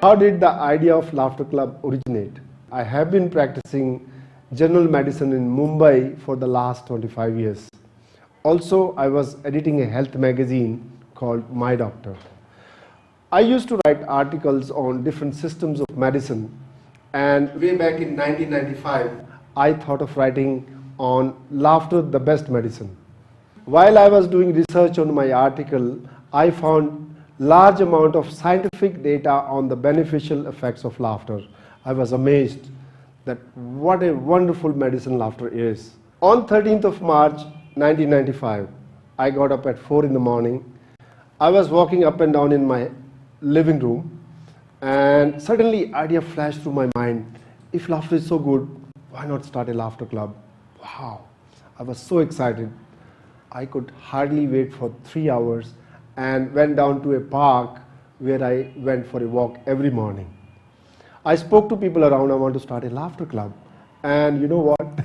How did the idea of Laughter Club originate? I have been practicing general medicine in Mumbai for the last 25 years. Also, I was editing a health magazine called My Doctor. I used to write articles on different systems of medicine, and way back in 1995, I thought of writing on laughter the best medicine. While I was doing research on my article, I found large amount of scientific data on the beneficial effects of laughter. I was amazed that what a wonderful medicine laughter is. On 13th of March 1995, I got up at 4 in the morning. I was walking up and down in my living room, and suddenly idea flashed through my mind. If laughter is so good, why not start a laughter club? Wow, I was so excited. I could hardly wait for 3 hours and went down to a park where I went for a walk every morning. I spoke to people around, I want to start a laughter club. And you know what?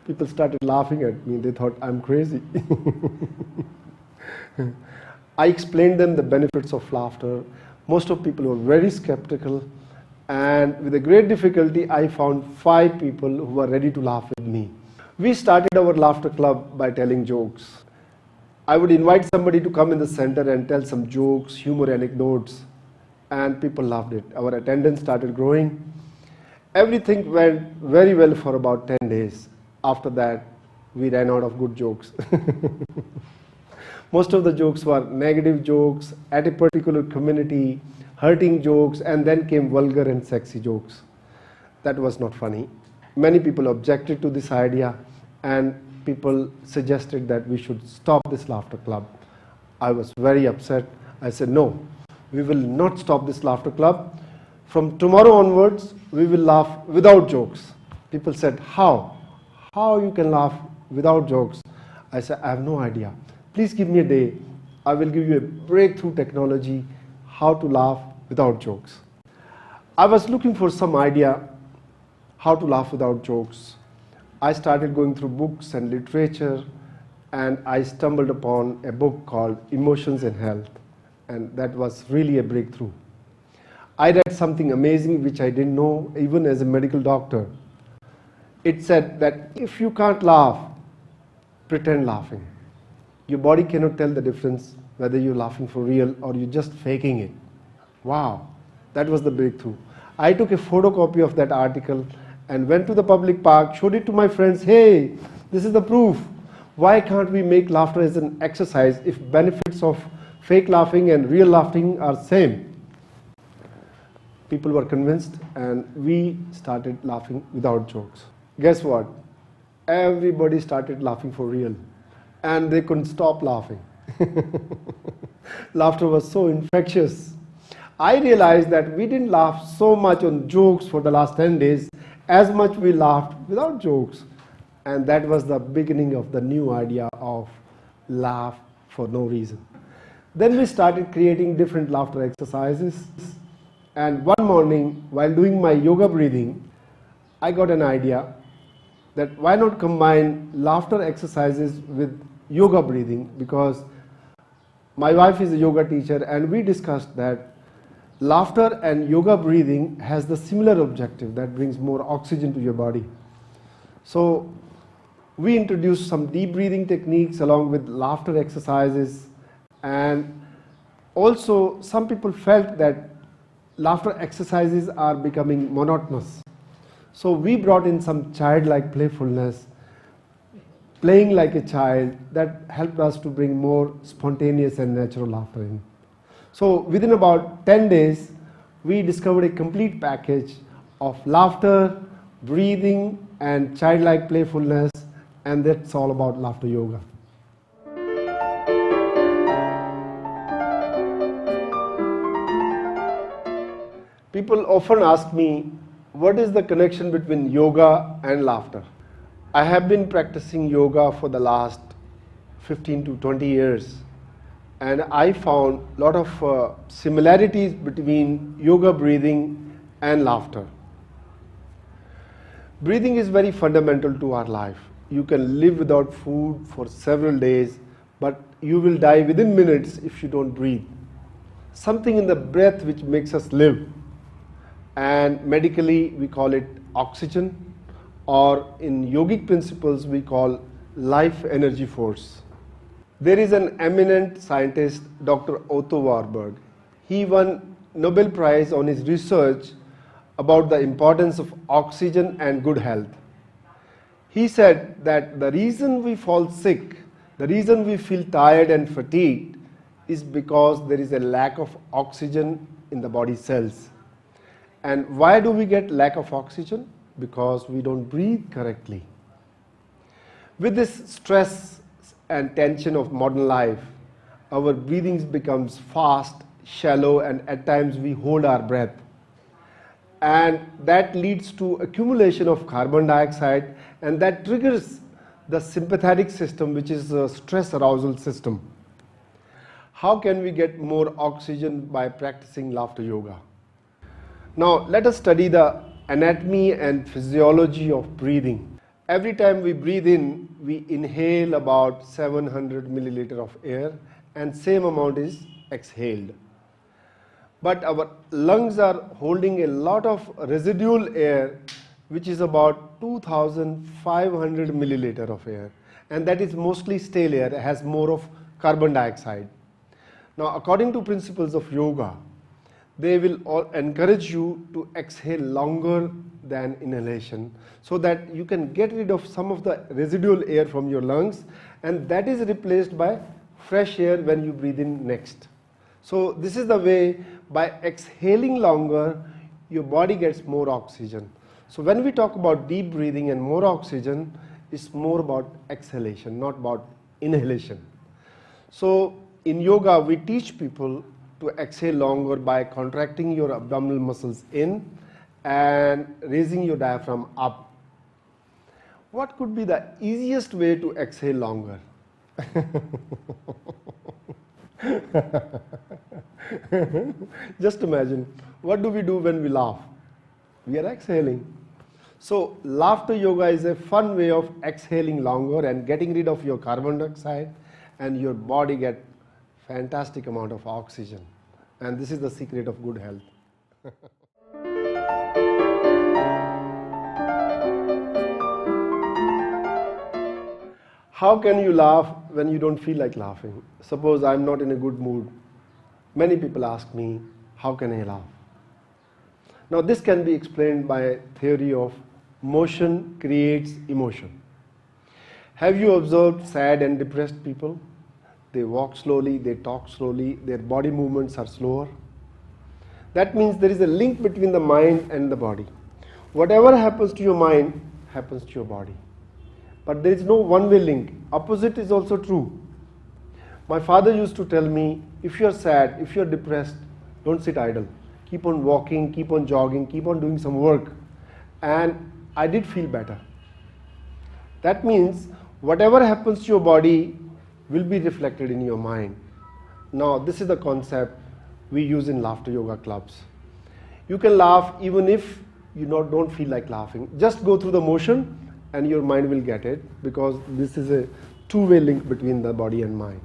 People started laughing at me. They thought I'm crazy. I explained them the benefits of laughter. Most of people were very skeptical. And with a great difficulty, I found 5 people who were ready to laugh with me. We started our laughter club by telling jokes. I would invite somebody to come in the center and tell some jokes, humor anecdotes, and people loved it. Our attendance started growing. Everything went very well for about 10 days. After that, we ran out of good jokes. Most of the jokes were negative jokes at a particular community, hurting jokes, and then came vulgar and sexy jokes. That was not funny. Many people objected to this idea, and people suggested that we should stop this laughter club. I was very upset. I said, no, we will not stop this laughter club. From tomorrow onwards, we will laugh without jokes. People said, how? How you can laugh without jokes? I said, I have no idea. Please give me a day. I will give you a breakthrough technology, how to laugh without jokes. I was looking for some idea how to laugh without jokes. I started going through books and literature, and I stumbled upon a book called Emotions and Health, and that was really a breakthrough. I read something amazing which I didn't know even as a medical doctor. It said that if you can't laugh, pretend laughing. Your body cannot tell the difference whether you're laughing for real or you're just faking it. Wow, that was the breakthrough. I took a photocopy of that article and went to the public park, showed it to my friends. Hey, this is the proof. Why can't we make laughter as an exercise if benefits of fake laughing and real laughing are same? People were convinced, and we started laughing without jokes. Guess what? Everybody started laughing for real, and they couldn't stop laughing. Laughter was so infectious. I realized that we didn't laugh so much on jokes for the last 10 days as much we laughed without jokes. And that was the beginning of the new idea of laugh for no reason. Then we started creating different laughter exercises. And one morning, while doing my yoga breathing, I got an idea that why not combine laughter exercises with yoga breathing, because my wife is a yoga teacher, and we discussed that laughter and yoga breathing has the similar objective that brings more oxygen to your body. So we introduced some deep breathing techniques along with laughter exercises, and also some people felt that laughter exercises are becoming monotonous. So we brought in some childlike playfulness, playing like a child, that helped us to bring more spontaneous and natural laughter in. So within about 10 days, we discovered a complete package of laughter, breathing, and childlike playfulness, and that's all about laughter yoga. People often ask me, what is the connection between yoga and laughter? I have been practicing yoga for the last 15 to 20 years. And I found a lot of similarities between yoga breathing and laughter. Breathing is very fundamental to our life. You can live without food for several days, but you will die within minutes if you don't breathe. something in the breath which makes us live, and medically we call it oxygen, or in yogic principles we call life energy force. There is an eminent scientist, Dr. Otto Warburg. He won Nobel Prize on his research about the importance of oxygen and good health. He said that the reason we fall sick, the reason we feel tired and fatigued is because there is a lack of oxygen in the body cells. And why do we get lack of oxygen? Because we don't breathe correctly. With this stress and tension of modern life, our breathing becomes fast, shallow, and at times we hold our breath. And that leads to accumulation of carbon dioxide, and that triggers the sympathetic system, which is a stress arousal system. How can we get more oxygen by practicing laughter yoga? Now let us study the anatomy and physiology of breathing. Every time we breathe in, we inhale about 700 milliliter of air, and same amount is exhaled. But our lungs are holding a lot of residual air, which is about 2500 milliliter of air, and that is mostly stale air, has more of carbon dioxide. Now according to principles of yoga, they will all encourage you to exhale longer than inhalation, so that you can get rid of some of the residual air from your lungs, and that is replaced by fresh air when you breathe in next. So this is the way, by exhaling longer, your body gets more oxygen. So when we talk about deep breathing and more oxygen, it's more about exhalation, not about inhalation. So in yoga, we teach people to exhale longer by contracting your abdominal muscles in and raising your diaphragm up. What could be the easiest way to exhale longer? Just imagine, what do we do when we laugh? We are exhaling. So laughter yoga is a fun way of exhaling longer and getting rid of your carbon dioxide, and your body get fantastic amount of oxygen. And this is the secret of good health. How can you laugh when you don't feel like laughing? Suppose I'm not in a good mood. Many people ask me, how can I laugh? Now this can be explained by a theory of motion creates emotion. Have you observed sad and depressed people? They walk slowly, they talk slowly, their body movements are slower. That means there is a link between the mind and the body. Whatever happens to your mind happens to your body. But there is no one-way link. Opposite is also true. My father used to tell me, if you are sad, if you are depressed, don't sit idle. Keep on walking, keep on jogging, keep on doing some work. And I did feel better. That means whatever happens to your body will be reflected in your mind. Now this is the concept we use in laughter yoga clubs. You can laugh even if you don't feel like laughing. Just go through the motion and your mind will get it, because this is a two-way link between the body and mind.